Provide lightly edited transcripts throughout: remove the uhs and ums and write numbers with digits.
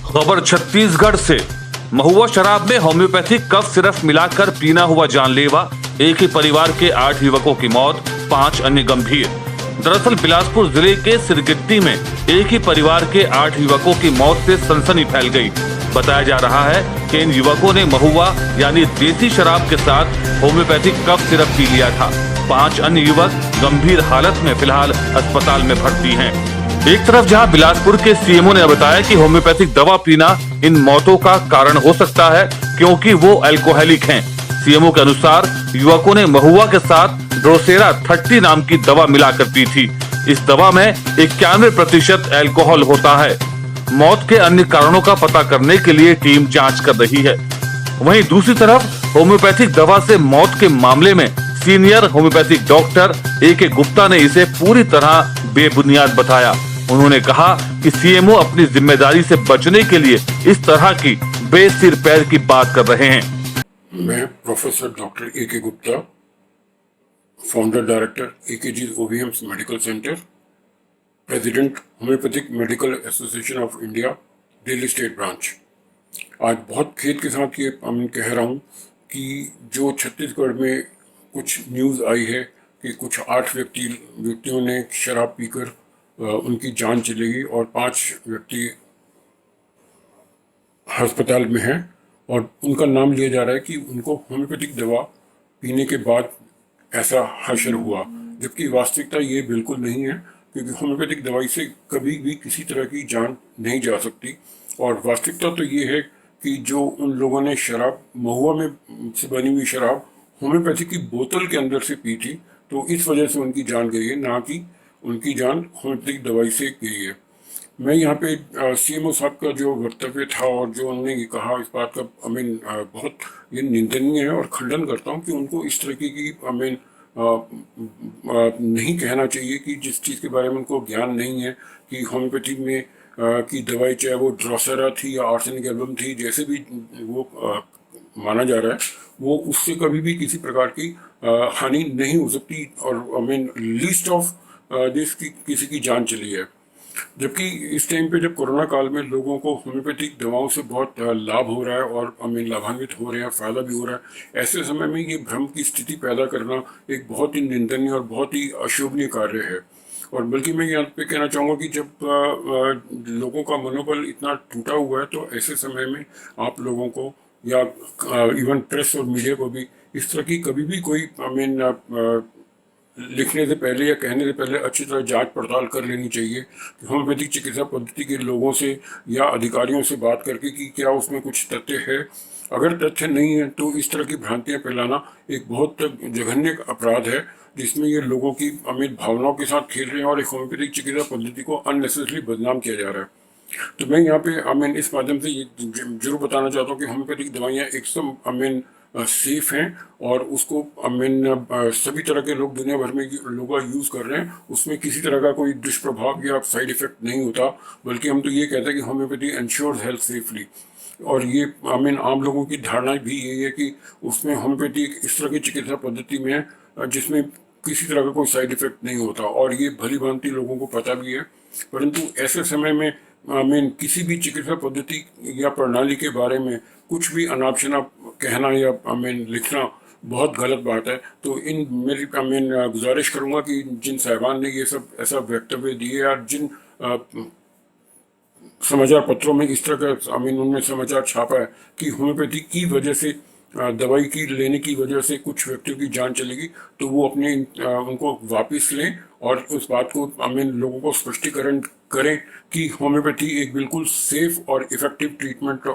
खबर छत्तीसगढ़ से। महुआ शराब में होम्योपैथिक कफ सिरप मिलाकर पीना हुआ जानलेवा, एक ही परिवार के 8 युवकों की मौत, 5 अन्य गंभीर। दरअसल बिलासपुर जिले के सिरगिट्टी में एक ही परिवार के 8 युवकों की मौत से सनसनी फैल गई। बताया जा रहा है कि इन युवकों ने महुआ यानी देसी शराब के साथ होम्योपैथिक कफ सिरप पी लिया था। 5 अन्य युवक गंभीर हालत में फिलहाल अस्पताल में भर्ती हैं। एक तरफ जहां बिलासपुर के सीएमओ ने बताया कि होम्योपैथिक दवा पीना इन मौतों का कारण हो सकता है क्योंकि वो अल्कोहलिक हैं। सीएमओ के अनुसार युवकों ने महुआ के साथ ड्रोसेरा 30 नाम की दवा मिलाकर पी थी। इस दवा में 91% अल्कोहल होता है। मौत के अन्य कारणों का पता करने के लिए टीम जांच कर रही है। वहीं दूसरी तरफ होम्योपैथिक दवा से मौत के मामले में senior homeopathic doctor A K. Gupta ने इसे पूरी तरह बेबुनियाद बताया। उन्होंने कहा कि सीएमओ अपनी जिम्मेदारी से बचने के लिए इस तरह की बेसिर पैर की बात कर रहे हैं। मैं professor doctor A K. Gupta, founder director AKG. OVMs medical centre, president homoeopathic medical association of India, Delhi state branch. आज बहुत खेद के साथ ये मैं कह रहा हूँ कि जो छत्तीसगढ़ में कुछ न्यूज़ आई है कि कुछ 8 व्यक्तियों ने शराब पीकर उनकी जान चली गई और 5 व्यक्ति अस्पताल में हैं और उनका नाम लिया जा रहा है कि उनको होम्योपैथिक दवा पीने के बाद ऐसा हश्र हुआ, जबकि वास्तविकता ये बिल्कुल नहीं है क्योंकि होम्योपैथिक दवाई से कभी भी किसी तरह की जान नहीं जा सकती। और वास्तविकता तो ये है कि जो उन लोगों ने शराब महुआ में से बनी हुई शराब होम्योपैथिक की बोतल के अंदर से पी थी, तो इस वजह से उनकी जान गई है, ना कि उनकी जान होम्योपैथिक दवाई से गई है। मैं यहाँ पे सीएमओ साहब का जो वक्तव्य था और जो उन्होंने ये कहा, इस बात का बहुत ये निंदनीय है और खंडन करता हूँ कि उनको इस तरीके की नहीं कहना चाहिए कि जिस चीज़ के बारे में उनको ज्ञान नहीं है कि होम्योपैथी में की दवाई चाहे वो ड्रोसेरा थी या आर्सेनिक एल्बम थी, जैसे भी वो माना जा रहा है, वो उससे कभी भी किसी प्रकार की हानि नहीं हो सकती और लीस्ट ऑफ दिस की किसी की जान चली है। जबकि इस टाइम पे जब कोरोना काल में लोगों को होम्योपैथिक दवाओं से बहुत लाभ हो रहा है और लाभान्वित हो रहे हैं, फ़ायदा भी हो रहा है, ऐसे समय में ये भ्रम की स्थिति पैदा करना एक बहुत ही निंदनीय और बहुत ही अशोभनीय कार्य है। और बल्कि मैं यहाँ पे कहना चाहूँगा कि जब लोगों का मनोबल इतना टूटा हुआ है तो ऐसे समय में आप लोगों को या इवन प्रेस और मीडिया को भी इस तरह की कभी भी कोई लिखने से पहले या कहने से पहले अच्छी तरह जांच पड़ताल कर लेनी चाहिए कि होम्योपैथिक चिकित्सा पद्धति के लोगों से या अधिकारियों से बात करके कि क्या उसमें कुछ तथ्य है। अगर तथ्य नहीं है तो इस तरह की भ्रांतियां फैलाना एक बहुत जघन्य अपराध है, जिसमें ये लोगों की भावनाओं के साथ खेल रहे हैं और एक होम्योपैथिक चिकित्सा पद्धति को अननेसेसरी बदनाम किया जा रहा है। तो मैं यहाँ पे इस माध्यम से ये जरूर बताना चाहता हूँ कि होम्योपैथिक दवाइयाँ एकदम सेफ हैं और उसको सभी तरह के लोग दुनिया भर में लोग यूज़ कर रहे हैं, उसमें किसी तरह का कोई दुष्प्रभाव या साइड इफेक्ट नहीं होता, बल्कि हम तो ये कहते हैं कि होम्योपैथी इंश्योर्स हेल्थ सेफली। और ये आम लोगों की धारणा भी यही है कि उसमें होम्योपैथी इस तरह की चिकित्सा पद्धति में है जिसमें किसी तरह का कोई साइड इफेक्ट नहीं होता, और ये भली भांति लोगों को पता भी है। परंतु ऐसे समय में किसी भी चिकित्सा पद्धति या प्रणाली के बारे में कुछ भी अनाप शनाप कहना या लिखना बहुत गलत बात है। तो मेरी गुजारिश करूंगा कि जिन साहिबान ने ये सब ऐसा वक्तव्य दिए या जिन समाचार पत्रों में इस तरह का उनमें समाचार छापा है कि होम्योपैथी की वजह से दवाई की लेने की वजह से कुछ व्यक्तियों की जान चलेगी, तो वो अपने उनको वापस लें और उस बात को लोगों को स्पष्टीकरण करें कि होम्योपैथी एक बिल्कुल सेफ और इफेक्टिव ट्रीटमेंट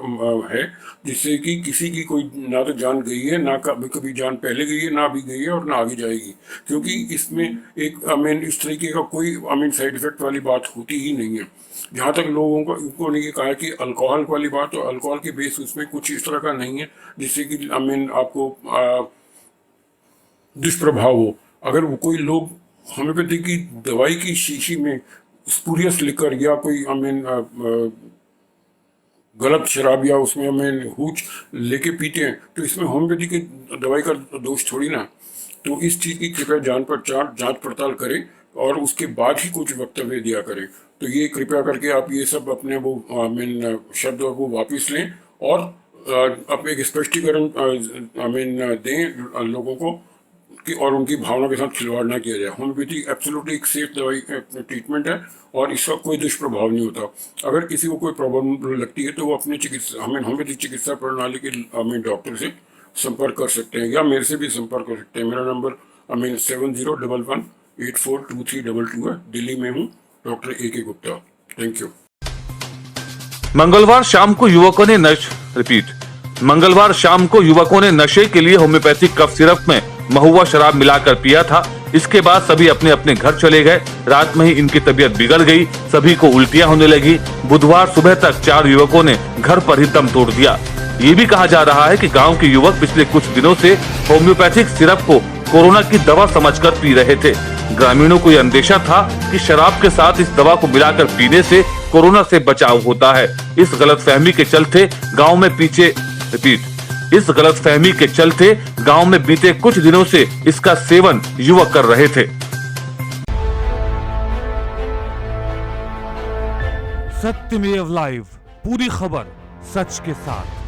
है, जिससे कि किसी की कोई ना तो जान गई है, ना कभी जान पहले गई है, ना अभी गई है और ना आगे जाएगी, क्योंकि इसमें एक इस तरीके का कोई साइड इफेक्ट वाली बात होती ही नहीं है। जहाँ तक लोगों को ने ये कहा कि अल्कोहल वाली बात, तो अल्कोहल के बेस उसमें कुछ इस तरह का नहीं है जिससे कि आपको दुष्प्रभाव हो। अगर वो कोई लोग होम्योपैथी की दवाई की शीशी में स्पूरियस लिकर या कोई गलत शराब या उसमें हूच लेके पीते हैं, तो इसमें होम्योपैथी की दवाई का दोष थोड़ी ना। तो इस चीज़ की कृपया जांच पड़ताल करें और उसके बाद ही कुछ वक्तव्य दिया करें। तो ये कृपया करके आप ये सब अपने वो शब्द वो वापस लें और अपने एक स्पष्टीकरण दें लोगों को कि और उनकी भावना के साथ खिलवाड़ ना किया जाए। होम्योपैथी एब्सोल्युटली एक सेफ दवाई ट्रीटमेंट है और इसका कोई दुष्प्रभाव नहीं होता। अगर किसी को कोई प्रॉब्लम लगती है तो वो अपने होम्योपैथिक चिकित्सा प्रणाली के डॉक्टर से संपर्क कर सकते हैं या मेरे से भी संपर्क कर सकते हैं। मेरा नंबर 7011842322 है। दिल्ली में हूँ, doctor AK Gupta. Thank you. मंगलवार शाम को युवकों ने नशे के लिए होम्योपैथिक कफ सिरप में महुआ शराब मिलाकर पिया था। इसके बाद सभी अपने अपने घर चले गए। रात में ही इनकी तबीयत बिगड़ गई, सभी को उल्टियां होने लगी। बुधवार सुबह तक 4 युवकों ने घर पर ही दम तोड़ दिया। ये भी कहा जा रहा है कि गांव के युवक पिछले कुछ दिनों से होम्योपैथिक सिरप को कोरोना की दवा समझकर पी रहे थे। ग्रामीणों को यह अंदेशा था कि शराब के साथ इस दवा को मिलाकर पीने से कोरोना से बचाव होता है। इस गलतफहमी के चलते गांव में बीते कुछ दिनों से इसका सेवन युवक कर रहे थे। सत्यमेव लाइव, पूरी खबर सच के साथ।